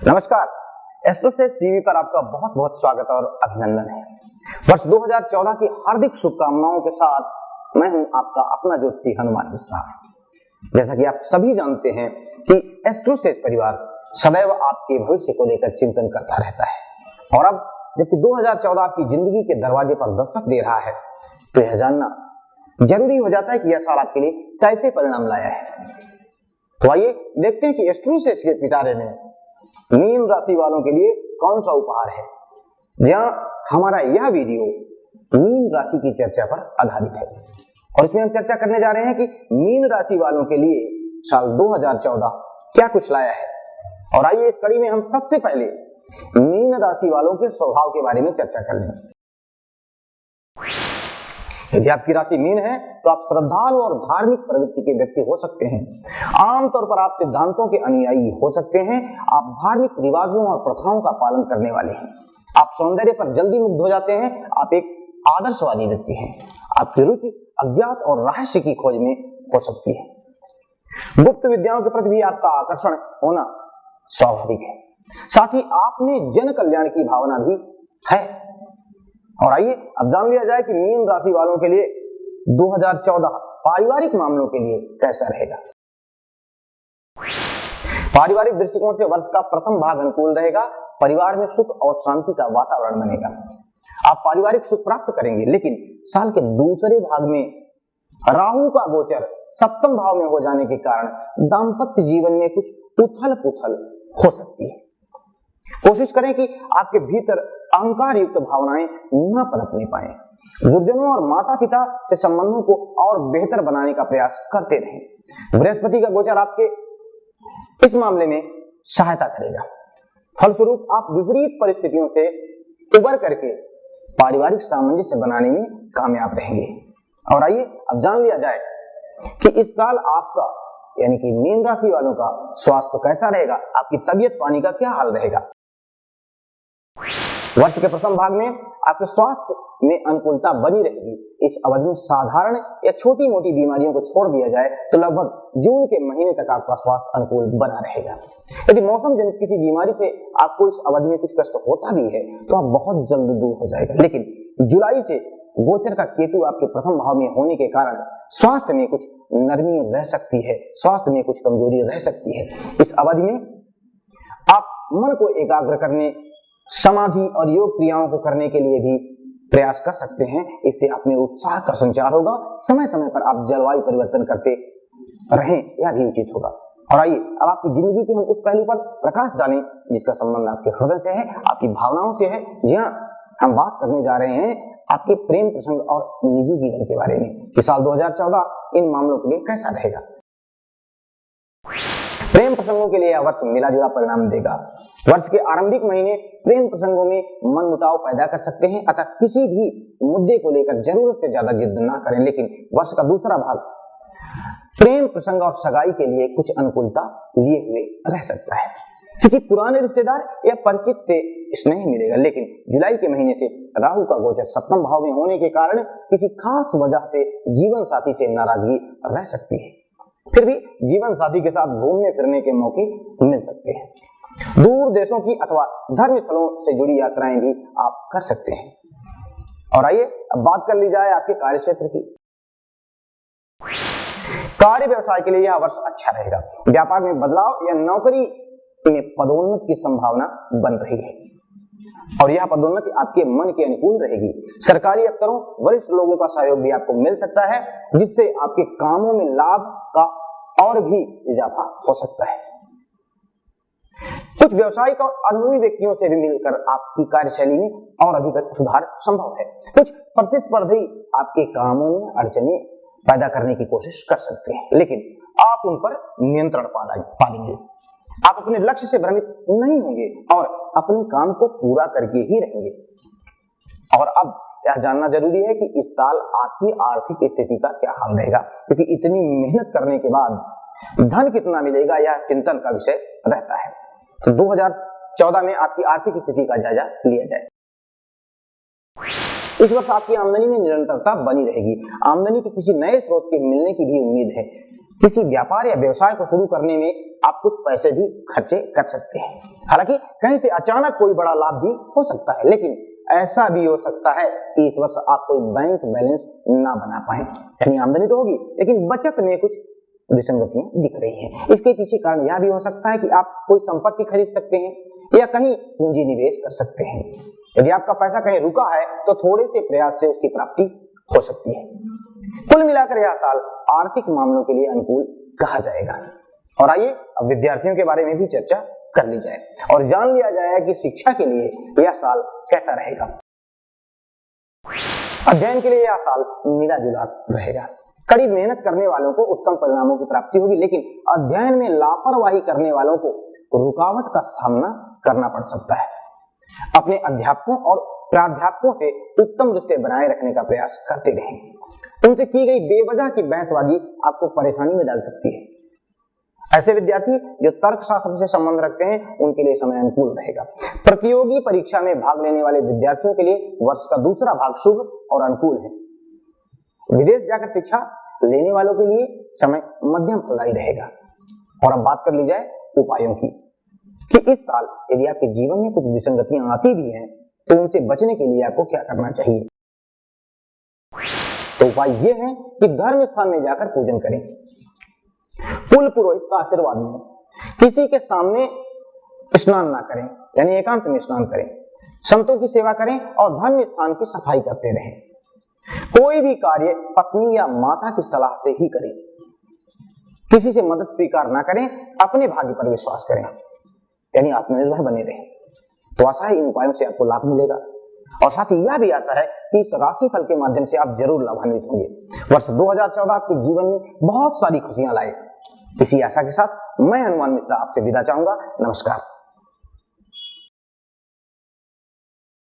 नमस्कार, एस्ट्रोसेज टीवी पर आपका बहुत बहुत स्वागत और अभिनंदन है। वर्ष 2014 की हार्दिक शुभकामनाओं के साथ मैं हूं आपका अपना ज्योतिषी हनुमान मिश्रा। जैसा कि आप सभी जानते हैं कि एस्ट्रोसेज परिवार सदैव आपके भविष्य को लेकर चिंतन करता रहता है और अब जबकि 2014 आपकी जिंदगी के दरवाजे पर दस्तक दे रहा है तो यह जानना जरूरी हो जाता है कि यह साल आपके लिए कैसे परिणाम लाया है। तो आइए देखते हैं कि एस्ट्रोसेज के पिटारे में मीन राशि वालों के लिए कौन सा उपहार है। जहां हमारा यह वीडियो मीन राशि की चर्चा पर आधारित है और इसमें हम चर्चा करने जा रहे हैं कि मीन राशि वालों के लिए साल 2014 क्या कुछ लाया है। और आइए इस कड़ी में हम सबसे पहले मीन राशि वालों के स्वभाव के बारे में चर्चा कर लें। यदि आपकी राशि मीन है तो आप श्रद्धालु और धार्मिक प्रवृत्ति के व्यक्ति हो सकते हैं। आमतौर पर आप सिद्धांतों के अनुयायी हो सकते हैं। आप धार्मिक रिवाजों और प्रथाओं का पालन करने वाले हैं। आप सौंदर्य पर जल्दी मुग्ध हो जाते हैं। आप एक आदर्शवादी व्यक्ति हैं। आपकी रुचि अज्ञात और रहस्य की खोज में हो सकती है। गुप्त विद्याओं के प्रति भी आपका आकर्षण होना स्वाभाविक है। साथ ही आप में जन कल्याण की भावना भी है। और आइए अब जान लिया जाए कि मीन राशि वालों के लिए 2014 पारिवारिक मामलों के लिए कैसा रहेगा। पारिवारिक दृष्टिकोण से वर्ष का प्रथम भाग अनुकूल रहेगा। परिवार में सुख और शांति का वातावरण बनेगा। आप पारिवारिक सुख प्राप्त करेंगे, लेकिन साल के दूसरे भाग में राहु का गोचर सप्तम भाव में हो जाने के कारण दाम्पत्य जीवन में कुछ उथल पुथल हो सकती है। कोशिश करें कि आपके भीतर अहंकार युक्त भावनाएं न पनपने पाए। गुरुजनों और माता पिता से संबंधों को और बेहतर बनाने का प्रयास करते रहें। बृहस्पति का गोचर आपके इस मामले में सहायता करेगा। फलस्वरूप आप विपरीत परिस्थितियों से उबर करके पारिवारिक सामंजस्य बनाने में कामयाब रहेंगे। और आइए अब जान लिया जाए कि इस साल आपका यानी कि मीन राशि वालों का स्वास्थ्य कैसा रहेगा। आपकी तबियत पानी का क्या हाल रहेगा। वर्ष के प्रथम भाग में आपके स्वास्थ्य में अनुकूलता बनी रहेगी। इस अवधि में साधारण या छोटी मोटी बीमारियों को छोड़ दिया जाए तो लगभग जून के महीने तक आपका स्वास्थ्य अनुकूल बना रहेगा। यदि मौसम जनित किसी बीमारी से आपको इस अवधि में कुछ कष्ट होता भी है तो आप बहुत जल्द दूर हो जाएगा। लेकिन जुलाई से गोचर का केतु आपके प्रथम भाव में होने के कारण स्वास्थ्य में कुछ नरमी रह सकती है, स्वास्थ्य में कुछ कमजोरी रह सकती है। इस अवधि में आप मन को एकाग्र करने, समाधि और योग क्रियाओं को करने के लिए भी प्रयास कर सकते हैं। इससे अपने उत्साह का संचार होगा। समय समय पर आप जलवायु परिवर्तन करते रहें, यह भी उचित होगा। और आइए अब आपकी जिंदगी के हम उस पहलू पर प्रकाश डालें जिसका संबंध आपके हृदय से है, आपकी भावनाओं से है। जी हाँ, हम बात करने जा रहे हैं आपके प्रेम प्रसंग और निजी जीवन के बारे में कि साल 2014 इन मामलों के लिए कैसा रहेगा। प्रेम प्रसंगों के लिए यह वर्ष मिला जुला परिणाम देगा। वर्ष के आरंभिक महीने प्रेम प्रसंगों में मनमुटाव पैदा कर सकते हैं, अतः किसी भी मुद्दे को लेकर जरूरत से ज्यादा जिद न करें। लेकिन वर्ष का दूसरा भाग प्रेम प्रसंग और सगाई के लिए कुछ अनुकूलता लिए हुए रह सकता है। किसी पुराने रिश्तेदार या परिचित से स्नेह मिलेगा, लेकिन जुलाई के महीने से राहु का गोचर सप्तम भाव में होने के कारण किसी खास वजह से जीवन साथी से नाराजगी रह सकती है। फिर भी जीवन साथी के साथ घूमने फिरने के मौके मिल सकते हैं। दूर देशों की अथवा धर्म स्थलों से जुड़ी यात्राएं भी आप कर सकते हैं। और आइए अब बात कर ली जाए आपके कार्य क्षेत्र की। कार्य व्यवसाय के लिए यह वर्ष अच्छा रहेगा। व्यापार में बदलाव या नौकरी में पदोन्नति की संभावना बन रही है और यह पदोन्नति आपके मन के अनुकूल रहेगी। सरकारी अफसरों, वरिष्ठ लोगों का सहयोग भी आपको मिल सकता है, जिससे आपके कामों में लाभ का और भी इजाफा हो सकता है। कुछ व्यावसायिक और अनुभवी व्यक्तियों से भी मिलकर आपकी कार्यशैली में और अधिक सुधार संभव है। कुछ प्रतिस्पर्धी आपके कामों में अड़चने पैदा करने की कोशिश कर सकते हैं, लेकिन आप उन पर नियंत्रण पालेंगे। आप अपने लक्ष्य से भ्रमित नहीं होंगे और अपने काम को पूरा करके ही रहेंगे। और अब यह जानना जरूरी है कि इस साल आपकी आर्थिक स्थिति का क्या हाल रहेगा, क्योंकि इतनी मेहनत करने के बाद धन कितना मिलेगा यह चिंतन का विषय रहता है। तो 2014 में आपकी आर्थिक स्थिति का जायजा लिया जाए। इस वर्ष आपकी आमदनी में निरंतरता बनी रहेगी। आमदनी के किसी नए स्रोत के मिलने की भी उम्मीद है। किसी व्यापार या व्यवसाय को शुरू करने में आप कुछ पैसे भी खर्चे कर सकते हैं। हालांकि कहीं से अचानक कोई बड़ा लाभ भी हो सकता है, लेकिन ऐसा भी हो सकता है कि इस वर्ष आप कोई बैंक बैलेंस ना बना पाए। यानी आमदनी तो होगी लेकिन बचत में कुछ विसंगतियां दिख रही हैं। इसके पीछे कारण यह भी हो सकता है कि आप कोई संपत्ति खरीद सकते हैं या कहीं पूंजी निवेश कर सकते हैं। यदि आपका पैसा कहीं रुका है तो थोड़े से प्रयास से उसकी प्राप्ति हो सकती है। कुल मिलाकर यह साल आर्थिक मामलों के लिए अनुकूल कहा जाएगा। और आइए अब विद्यार्थियों के बारे में भी चर्चा कर ली जाए और जान लिया जाए कि शिक्षा के लिए यह साल कैसा रहेगा। अध्ययन के लिए यह साल मिला जुला रहेगा। कड़ी मेहनत करने वालों को उत्तम परिणामों की प्राप्ति होगी, लेकिन अध्ययन में लापरवाही करने वालों को रुकावट का सामना करना पड़ सकता है। अपने अध्यापकों और प्राध्यापकों से उत्तम रिश्ते बनाए रखने का प्रयास करते रहें। उनसे की गई बेवजह की बहसबाजी आपको परेशानी में डाल सकती है। ऐसे विद्यार्थी जो तर्कशास्त्र से संबंध रखते हैं उनके लिए समय अनुकूल रहेगा। प्रतियोगी परीक्षा में भाग लेने वाले विद्यार्थियों के लिए वर्ष का दूसरा भाग शुभ और अनुकूल है। विदेश जाकर शिक्षा लेने वालों के लिए समय मध्यम फलदायी रहेगा। और अब बात कर ली जाए उपायों की कि इस साल यदि आपके जीवन में कुछ विसंगतियां आती भी हैं तो उनसे बचने के लिए आपको क्या करना चाहिए। तो उपाय ये है कि धर्म स्थान में जाकर पूजन करें, कुल पुरोहित का आशीर्वाद लें, किसी के सामने स्नान ना करें यानी एकांत में स्नान करें, संतों की सेवा करें और धर्म स्थान की सफाई करते रहें। कोई भी कार्य पत्नी या माता की सलाह से ही करें। किसी से मदद स्वीकार ना करें, अपने भाग्य पर विश्वास करें यानी आत्मनिर्भर बने रहें। तो आशा है इन उपायों से आपको लाभ मिलेगा और साथ ही यह भी आशा है कि इस राशि फल के माध्यम से आप जरूर लाभान्वित होंगे। वर्ष 2014 आपके जीवन में बहुत सारी खुशियां लाए। इसी आशा के साथ मैं हनुमान मिश्रा आपसे विदा चाहूंगा। नमस्कार।